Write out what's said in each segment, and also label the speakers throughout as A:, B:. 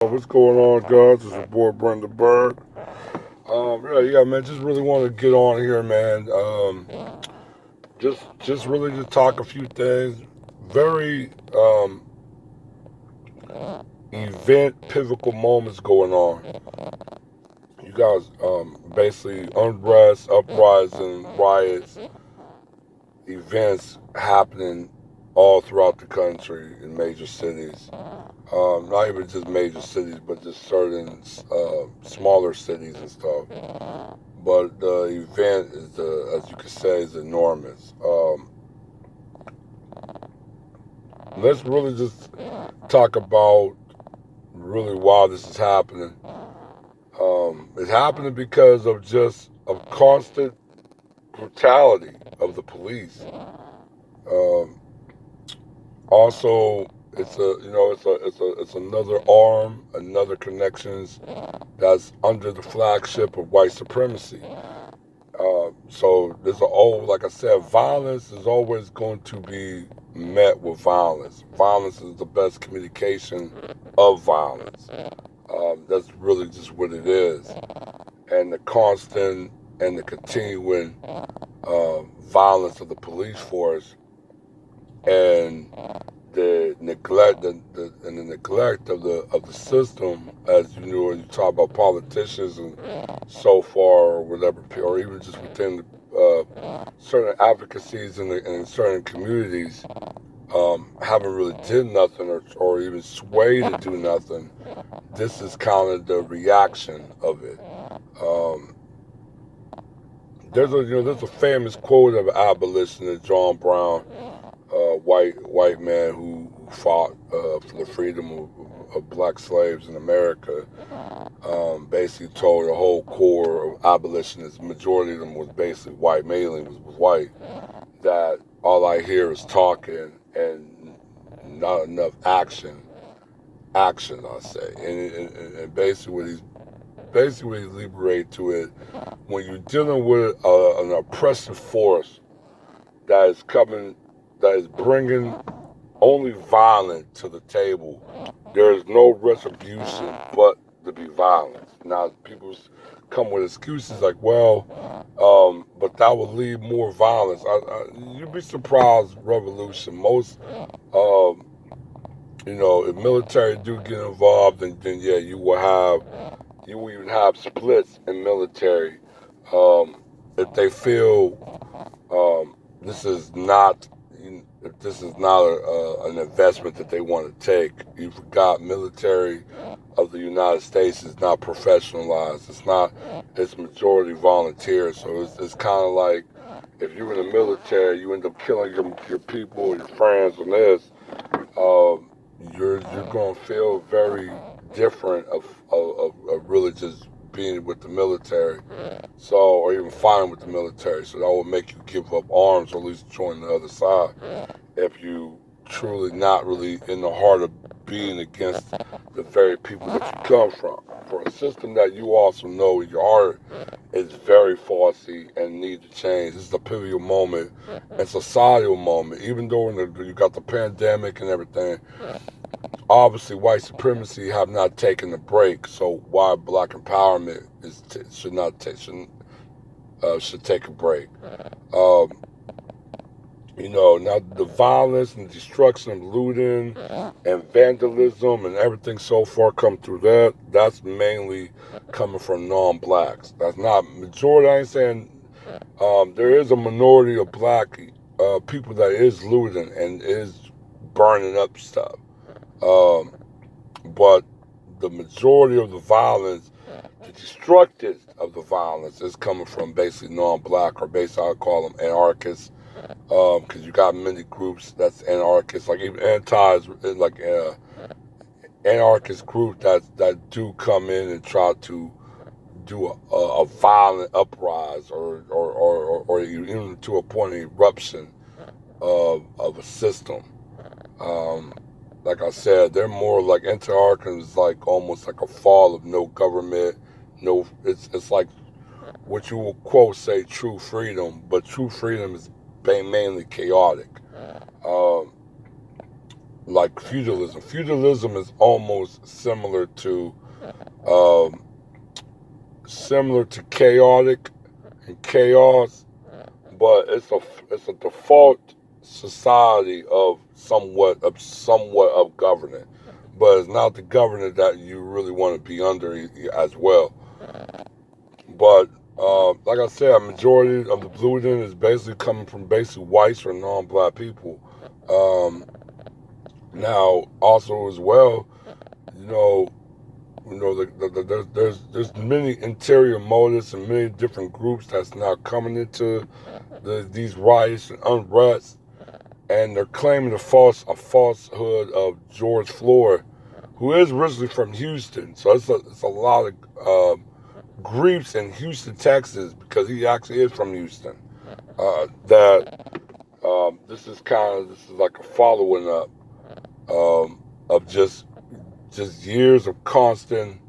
A: What's going on, guys? It's your boy Brenda Bird. Yeah, man. Just really want to get on here, man. Just really to talk a few things. Very event pivotal moments going on. You guys, basically unrest, uprising, riots, events happening all throughout the country in major cities. Not even just major cities, but just certain smaller cities and stuff. But the event is, as you could say, is enormous. Let's really just talk about really why this is happening. It's happening because of just a constant brutality of the police. Um, Also, it's another arm, another connections that's under the flagship of white supremacy. So there's like I said, violence is always going to be met with violence. Violence is the best communication of violence. That's really just what it is. And the constant and the continuing violence of the police force and the neglect and the neglect of the system, as you know, you talk about politicians and so far or whatever, or even just within certain advocacies in certain communities, haven't really did nothing or even swayed to do nothing. This is kind of the reaction of it. Um, there's a famous quote of an abolitionist, John Brown, white man who fought for the freedom of black slaves in America. Basically told the whole core of abolitionists, majority of them was basically white, mainly was white, that all I hear is talking and not enough action. Action, I say, and basically what he's liberated to it. When you're dealing with an oppressive force that is coming, that is bringing only violence to the table, there is no retribution but to be violence. Now, people come with excuses like, well, but that will lead more violence. You'd be surprised, revolution. Most, um, if military do get involved, then yeah, you will even have splits in military. If they feel this is not if this is not an investment that they want to take. You forgot military of the United States is not professionalized. It's majority volunteer. So it's kind of like if you're in the military, you end up killing your people, your friends, and this. Um, you're going to feel very different of really just being with the military. So, or even fighting with the military. So that will make you give up arms, or at least join the other side, if you truly not really in the heart of being against the very people that you come from. For a system that you also know in your heart is very faulty and need to change. This is a pivotal moment and societal moment. Even though you got the pandemic and everything, obviously white supremacy have not taken a break. So why black empowerment should take a break. Um, Now the violence and destruction and looting and vandalism and everything so far come through that. That's mainly coming from non-blacks. That's not majority. I ain't saying there is a minority of black people that is looting and is burning up stuff. Um, but the majority of the violence, the destructive of the violence, is coming from basically non-black or basically I call them anarchists, because you got many groups that's anarchists, like even anarchist group that do come in and try to do a violent uprise or even to a point of eruption of a system. Um, like I said, they're more like anti-anarchists, like almost like a fall of no government, no. It's like what you will quote say true freedom, but true freedom is mainly chaotic. Um, like feudalism. Feudalism is almost um, similar to chaotic and chaos, but it's a default society of somewhat of governance, but it's not the governance that you really want to be under as well. But like I said, a majority of the pollution is basically coming from basically whites or non-black people. Um, Now, also as well, you know, there's many interior motives and many different groups that's now coming into these riots and unrest, and they're claiming a falsehood of George Floyd, who is originally from Houston. So it's a lot of griefs in Houston, Texas, because he actually is from Houston. That this is like a following up of just years of constant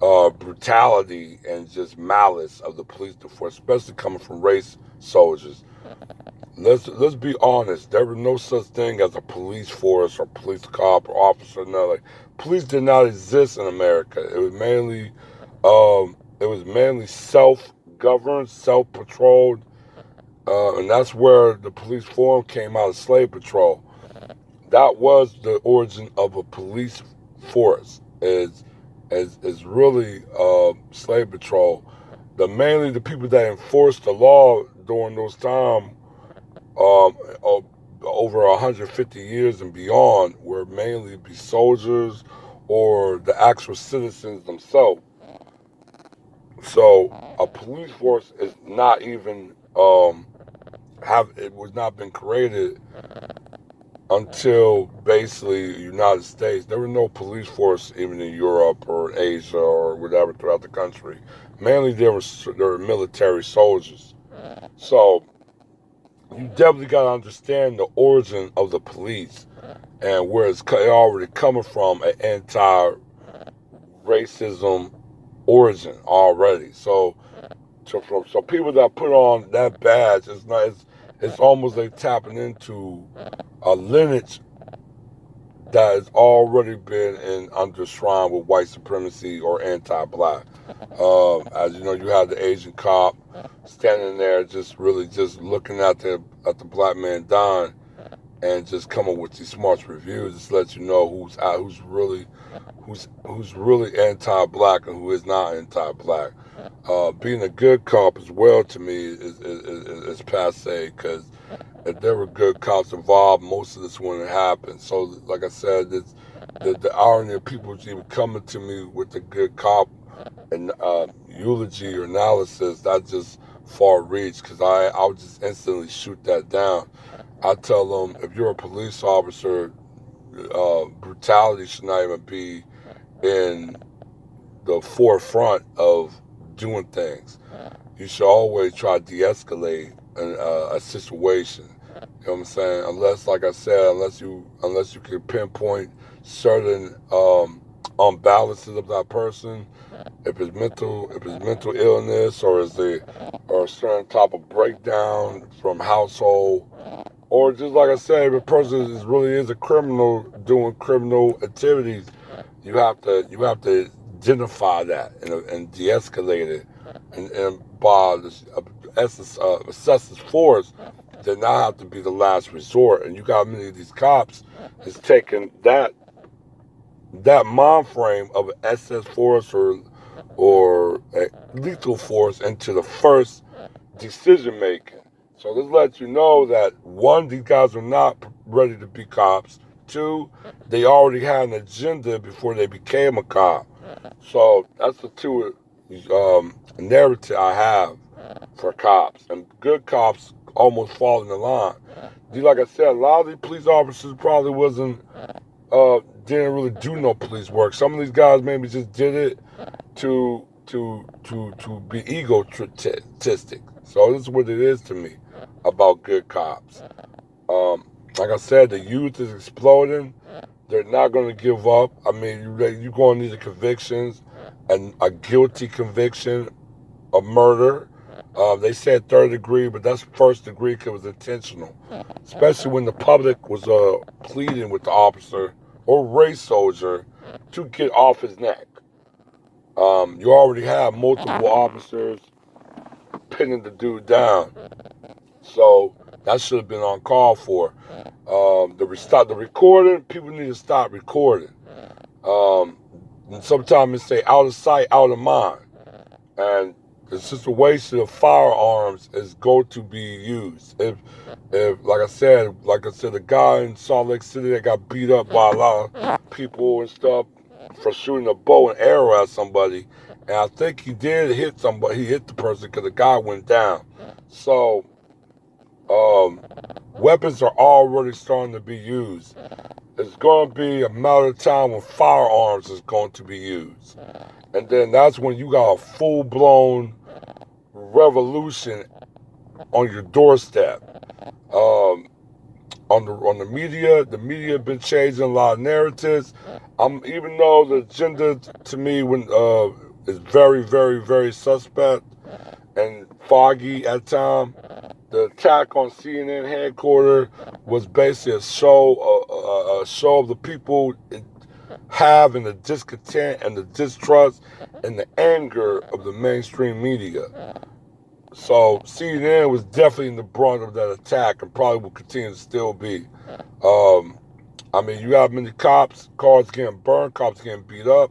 A: brutality and just malice of the police force, especially coming from race soldiers. Let's be honest. There was no such thing as a police force or police cop or officer. No, like, police did not exist in America. It was mainly self-governed, self-patrolled, and that's where the police form came out of slave patrol. That was the origin of a police force. Is really slave patrol. Mainly the people that enforced the law during those times, um, over 150 years and beyond, were mainly be soldiers or the actual citizens themselves. So a police force is not even have it was not been created until basically the United States. There were no police force even in Europe or Asia or whatever throughout the country. Mainly there were military soldiers. So you definitely got to understand the origin of the police and where it's already coming from, an anti-racism origin already. So people that put on that badge, it's almost like tapping into a lineage that has already been under shrine with white supremacy or anti-black. As you know, you have the Asian cop standing there, just really just looking at the black man dying, and just coming with these smart reviews. Just let you know who's really anti-black and who is not anti-black. Being a good cop as well, to me, is passe, because if there were good cops involved, most of this wouldn't happen. So, like I said, the irony of people even coming to me with the good cop and eulogy or analysis, that just far reach, because I would just instantly shoot that down. I tell them, if you're a police officer, brutality should not even be in the forefront of doing things. You should always try to de-escalate a situation. You know what I'm saying? Unless, like I said, unless you can pinpoint certain unbalances of that person, if it's mental illness, or a certain type of breakdown from household, or just like I said, if a person really is a criminal doing criminal activities, you have to identify that and de-escalate it, and by this excessive force did not have to be the last resort. And you got many of these cops is taking that mind frame of an excess force or a lethal force into the first decision making. So this lets you know that, one, these guys are not ready to be cops. Two, they already had an agenda before they became a cop. So that's the two narrative I have for cops. And good cops almost fall in the line. Like I said, a lot of these police officers probably didn't really do no police work. Some of these guys maybe just did it to be egotistic. So this is what it is to me about good cops. Like I said, the youth is exploding. They're not going to give up. I mean, you're going to need a convictions, and a guilty conviction of murder, They said third degree, but that's first degree because it was intentional. Especially when the public was pleading with the officer or race soldier to get off his neck. You already have multiple officers pinning the dude down. So that should have been on call for. The recording, people need to stop recording. And sometimes they say out of sight, out of mind. And the situation of firearms is going to be used. If like I said, the guy in Salt Lake City that got beat up by a lot of people and stuff for shooting a bow and arrow at somebody, and I think he did hit somebody. He hit the person because the guy went down. So, weapons are already starting to be used. It's going to be a matter of time when firearms is going to be used. And then that's when you got a full-blown revolution on your doorstep. On the media have been changing a lot of narratives. Even though the agenda to me is very, very, very suspect and foggy at times, the attack on CNN headquarters was basically a show of the people have and the discontent and the distrust and the anger of the mainstream media. So CNN was definitely in the brunt of that attack and probably will continue to still be. You have many cops, cars getting burned, cops getting beat up.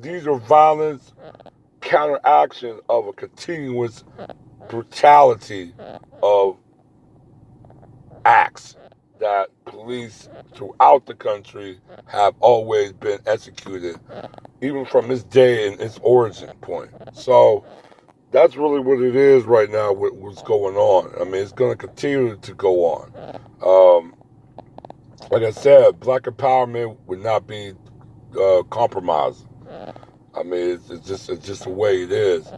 A: These are violence counteraction of a continuous brutality of acts that police throughout the country have always been executed, even from this day in its origin point. So that's really what it is right now with what's going on. It's going to continue to go on. Like I said, black empowerment would not be compromised. It's just the way it is.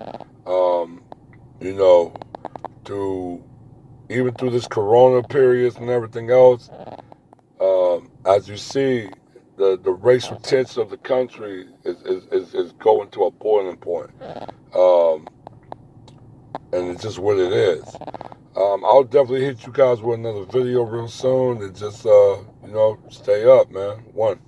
A: Through even through this corona periods and everything else, as you see, the racial tension of the country is going to a boiling point. And it's just what it is. I'll definitely hit you guys with another video real soon. And just, stay up, man. One.